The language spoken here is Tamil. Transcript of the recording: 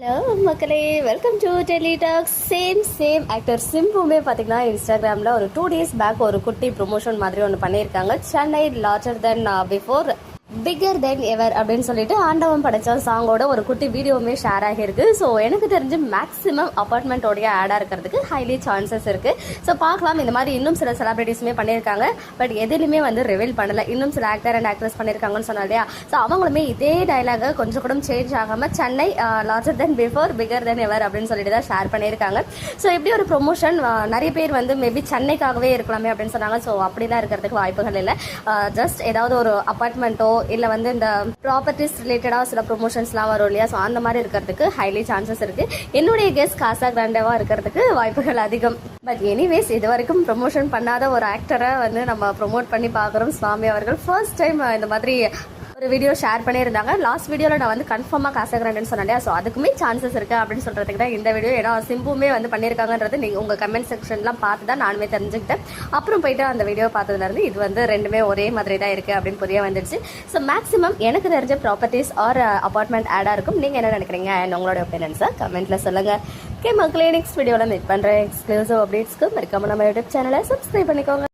ஹலோ மக்களே, welcome to tele talks. Same actor சிம்புமே பார்த்தீங்கன்னா இன்ஸ்டாகிராமில் ஒரு 2 days பேக் ஒரு குட்டி ப்ரொமோஷன் மாதிரி ஒன்று பண்ணியிருக்காங்க. Chennai larger than before bigger தென் எவர் அப்படின்னு சொல்லிட்டு ஆண்டவன் படைச்ச சாங்கோட ஒரு குட்டி வீடியோவுமே ஷேர் ஆகியிருக்கு. ஸோ எனக்கு தெரிஞ்சு மேக்ஸிமம் அப்பார்ட்மெண்ட்டோடைய ஆடாக இருக்கிறதுக்கு ஹைலி சான்சஸ் இருக்குது. ஸோ பார்க்கலாம். இந்த மாதிரி இன்னும் சில செலிபிரிட்டிஸுமே பண்ணியிருக்காங்க. பட் எதுலையுமே வந்து ரிவீல் பண்ணலை. இன்னும் சில ஆக்டர் அண்ட் ஆக்ட்ரஸ் பண்ணியிருக்காங்கன்னு சொன்னா இல்லையா. ஸோ அவங்களுமே இதே டைலாக கொஞ்சம் கூட சேஞ்ச் ஆகாமல் Chennai larger than before figure தென் எவர் அப்படின்னு சொல்லிட்டு தான் ஷேர் பண்ணியிருக்காங்க. ஸோ இப்படி ஒரு ப்ரொமோஷன் நிறைய பேர் வந்து மேபி சென்னைக்காகவே இருக்கலாமே அப்படின்னு சொன்னாங்க. ஸோ அப்படிலாம் இருக்கிறதுக்கு வாய்ப்புகள் இல்லை. ஜஸ்ட் ஏதாவது ஒரு அப்பார்ட்மெண்ட்டோ இல்லை வந்து இந்த ப்ராப்பர்ட்டிஸ் ரிலேட்டடாக சில ப்ரொமோஷன்ஸ்லாம் வரும் இல்லையா. ஸோ அந்த மாதிரி இருக்கிறதுக்கு ஹைலி சான்சஸ் இருக்குது. என்னுடைய கெஸ் காசா கிராண்டாவாக இருக்கிறதுக்கு வாய்ப்புகள் அதிகம். பட் எனிவேஸ், இது வரைக்கும் ப்ரொமோஷன் பண்ணாத ஒரு ஆக்டரை வந்து நம்ம ப்ரொமோட் பண்ணி பார்க்குறோம். சுவாமி அவர்கள் ஃபர்ஸ்ட் டைம் இந்த மாதிரி ஒரு வீடியோ ஷேர் பண்ணியிருந்தாங்க. லாஸ்ட் வீடியோவில் நான் வந்து கன்ஃபார்மாக காசகிறான்னு சொன்னேன். ஸோ அதுக்குமே சான்சஸ் இருக்குது அப்படின்னு சொல்கிறதுக்கு தான் இந்த வீடியோ. ஏன்னா சிம்புமே வந்து பண்ணியிருக்காங்கன்றது நீங்கள் உங்கள் கமெண்ட் செக்ஷன்லாம் பார்த்து தான் நானுமே தெரிஞ்சுக்கிட்டேன். அப்புறம் போயிட்டு அந்த வீடியோ பார்த்ததுலேருந்து இது வந்து ரெண்டுமே ஒரே மாதிரி தான் இருக்குது அப்படின்னு புரிய வந்துடுச்சு. ஸோ மேக்ஸிமம் எனக்கு தெரிஞ்ச ப்ராப்பர்ட்டிஸ் ஆர் அப்பார்ட்மெண்ட் ஆடாக இருக்கும். நீங்கள் என்ன நினைக்கிறீங்க அண்ட் உங்களோட ஒப்பீனியன்ஸை கமெண்ட்டில் சொல்லுங்கள். ஓகே மக்களே, நெக்ஸ்ட் வீடியோவில் மீட் பண்ணுறேன். எக்ஸ்க்ளூசிவ் அப்டேட்ஸ்க்கு மறக்காம நம்ம யூடியூப் சேனலை சப்ஸ்கிரைப் பண்ணிக்கோங்க.